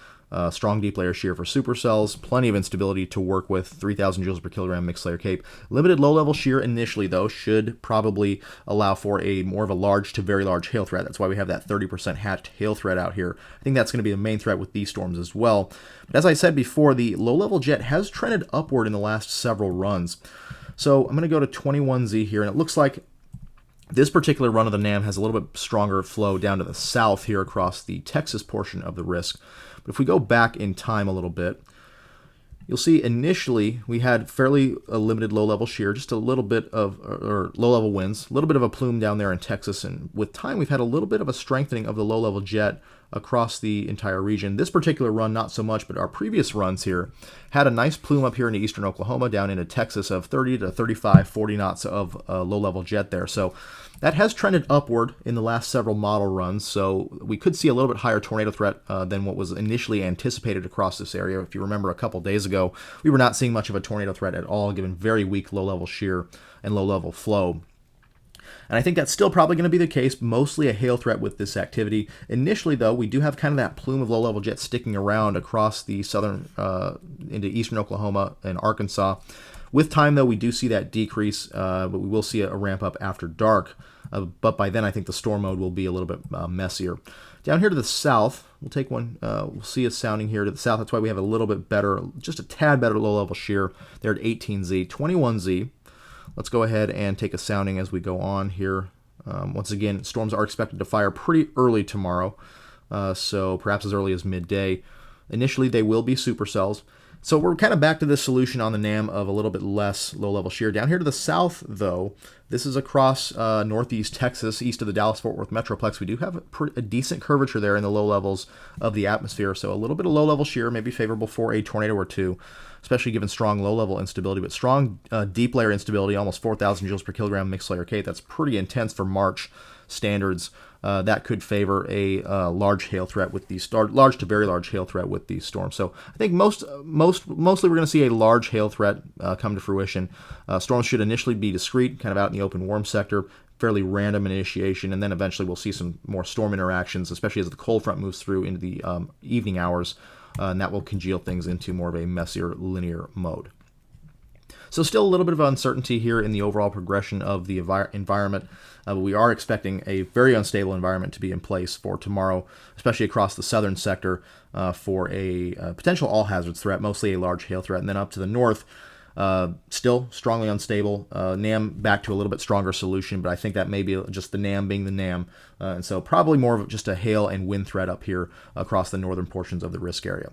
Strong deep layer shear for supercells, plenty of instability to work with, 3,000 joules per kilogram mixed layer CAPE. Limited low-level shear initially, though, should probably allow for more of a large to very large hail threat. That's why we have that 30% hatched hail threat out here. I think that's going to be the main threat with these storms as well. But as I said before, the low-level jet has trended upward in the last several runs. So I'm going to go to 21Z here, and it looks like This particular run of the NAM has a little bit stronger flow down to the south here across the Texas portion of the risk. But if we go back in time a little bit, you'll see initially we had fairly a limited low-level shear, just a little bit of, or low-level winds, a little bit of a plume down there in Texas, and with time we've had a little bit of a strengthening of the low-level jet across the entire region. This particular run, not so much, but our previous runs here had a nice plume up here into eastern Oklahoma, down into Texas of 30 to 35, 40 knots of low-level jet there. So that has trended upward in the last several model runs, so we could see a little bit higher tornado threat than what was initially anticipated across this area. If you remember a couple days ago, we were not seeing much of a tornado threat at all, given very weak low-level shear and low-level flow. And I think that's still probably going to be the case, mostly a hail threat with this activity. Initially, though, we do have kind of that plume of low-level jets sticking around across the southern, into eastern Oklahoma and Arkansas. With time, though, we do see that decrease, but we will see a ramp up after dark. But by then, I think the storm mode will be a little bit messier. Down here to the south, we'll take one, we'll see a sounding here to the south. That's why we have a little bit better, just a tad better low-level shear there at 18Z, 21Z. Let's go ahead and take a sounding as we go on here. Once again, storms are expected to fire pretty early tomorrow, so perhaps as early as midday. Initially, they will be supercells. So we're kind of back to this solution on the NAM of a little bit less low-level shear. Down here to the south, though, this is across northeast Texas, east of the Dallas-Fort Worth Metroplex. We do have a decent curvature there in the low levels of the atmosphere, so a little bit of low-level shear may be favorable for a tornado or two, especially given strong low-level instability, but strong deep layer instability, almost 4,000 joules per kilogram mixed layer K. That's pretty intense for March standards. That could favor a large hail threat with these large to very large hail threat with these storms. So I think mostly we're going to see a large hail threat come to fruition. Storms should initially be discrete, kind of out in the open warm sector, fairly random initiation, and then eventually we'll see some more storm interactions, especially as the cold front moves through into the evening hours, and that will congeal things into more of a messier linear mode. So still a little bit of uncertainty here in the overall progression of the environment. But we are expecting a very unstable environment to be in place for tomorrow, especially across the southern sector for a potential all-hazards threat, mostly a large hail threat. And then up to the north, still strongly unstable. NAM back to a little bit stronger solution, but I think that may be just the NAM being the NAM. And so probably more of just a hail and wind threat up here across the northern portions of the risk area.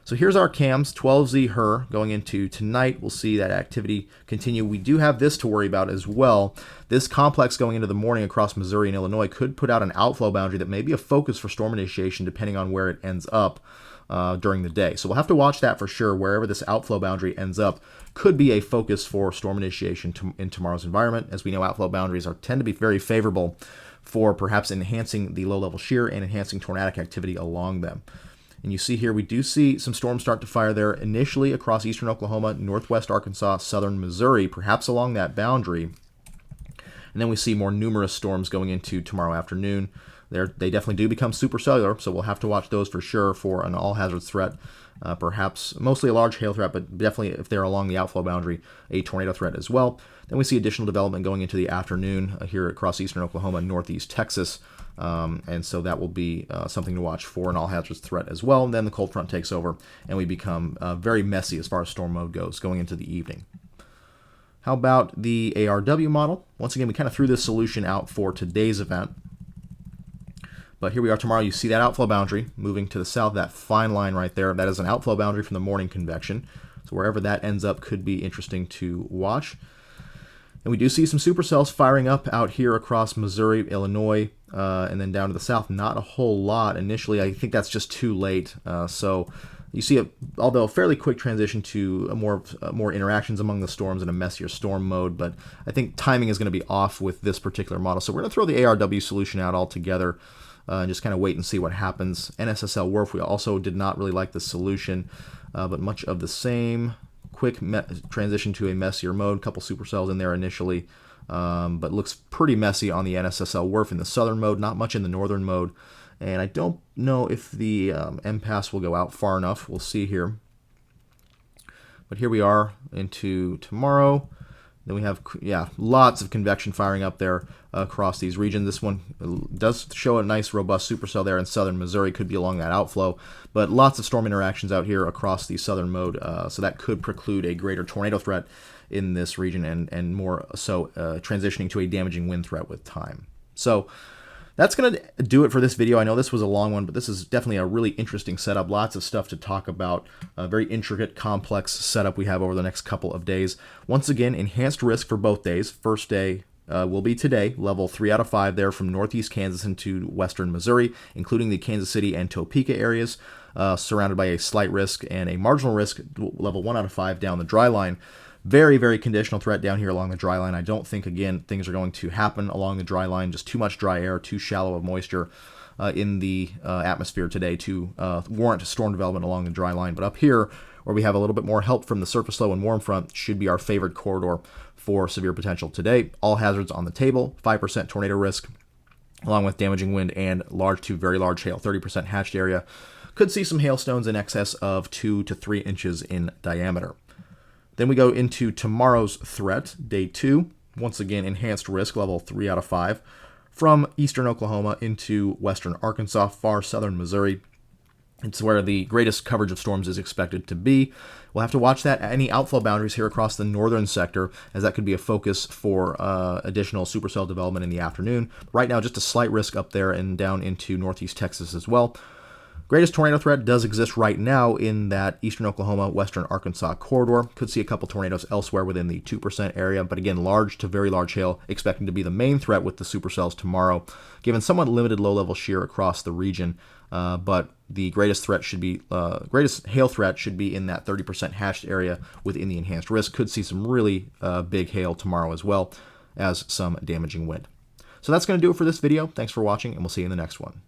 So here's our cams, 12Z HER going into tonight. We'll see that activity continue. We do have this to worry about as well. This complex going into the morning across Missouri and Illinois could put out an outflow boundary that may be a focus for storm initiation depending on where it ends up during the day. So we'll have to watch that for sure. Wherever this outflow boundary ends up could be a focus for storm initiation in tomorrow's environment. As we know, outflow boundaries tend to be very favorable for perhaps enhancing the low-level shear and enhancing tornadic activity along them. And you see here, we do see some storms start to fire there initially across eastern Oklahoma, northwest Arkansas, southern Missouri, perhaps along that boundary. And then we see more numerous storms going into tomorrow afternoon. They definitely do become supercellular, so we'll have to watch those for sure for an all-hazards threat. Perhaps mostly a large hail threat, but definitely if they're along the outflow boundary, a tornado threat as well. Then we see additional development going into the afternoon here across eastern Oklahoma, northeast Texas. And so that will be something to watch for an all-hazards threat as well. And then the cold front takes over, and we become very messy as far as storm mode goes going into the evening. How about the ARW model? Once again, we kind of threw this solution out for today's event. But here we are tomorrow. You see that outflow boundary moving to the south, that fine line right there. That is an outflow boundary from the morning convection. So wherever that ends up could be interesting to watch. And we do see some supercells firing up out here across Missouri, Illinois, and then down to the south. Not a whole lot initially. I think that's just too late. So you see, although a fairly quick transition to more interactions among the storms in a messier storm mode, but I think timing is going to be off with this particular model. So we're going to throw the ARW solution out altogether and just kind of wait and see what happens. NSSL WRF, we also did not really like the solution, but much of the same. Quick transition to a messier mode, couple supercells in there initially, but looks pretty messy on the NSSL WRF in the southern mode, not much in the northern mode. And I don't know if the MPAS will go out far enough. We'll see here. But here we are into tomorrow. Then we have, yeah, lots of convection firing up there across these regions. This one does show a nice robust supercell there in southern Missouri, could be along that outflow, but lots of storm interactions out here across the southern mode, so that could preclude a greater tornado threat in this region, and more so transitioning to a damaging wind threat with time. So that's going to do it for this video. I know this was a long one, but this is definitely a really interesting setup. Lots of stuff to talk about. A very intricate, complex setup we have over the next couple of days. Once again, enhanced risk for both days. First day will be today, level 3 out of 5 there from northeast Kansas into western Missouri, including the Kansas City and Topeka areas, surrounded by a slight risk and a marginal risk, level 1 out of 5 down the dry line. Very, very conditional threat down here along the dry line. I don't think, again, things are going to happen along the dry line. Just too much dry air, too shallow of moisture in the atmosphere today to warrant storm development along the dry line. But up here, where we have a little bit more help from the surface low and warm front, should be our favored corridor for severe potential today. All hazards on the table, 5% tornado risk, along with damaging wind and large to very large hail, 30% hatched area. Could see some hailstones in excess of 2 to 3 inches in diameter. Then we go into tomorrow's threat, day 2. Once again, enhanced risk, level 3 out of 5, from eastern Oklahoma into western Arkansas, far southern Missouri. It's where the greatest coverage of storms is expected to be. We'll have to watch that any outflow boundaries here across the northern sector, as that could be a focus for additional supercell development in the afternoon. Right now, just a slight risk up there and down into northeast Texas as well. Greatest tornado threat does exist right now in that eastern Oklahoma, western Arkansas corridor. Could see a couple tornadoes elsewhere within the 2% area, but again, large to very large hail expecting to be the main threat with the supercells tomorrow, given somewhat limited low-level shear across the region. But the greatest hail threat should be in that 30% hatched area within the enhanced risk. Could see some really big hail tomorrow as well as some damaging wind. So that's going to do it for this video. Thanks for watching, and we'll see you in the next one.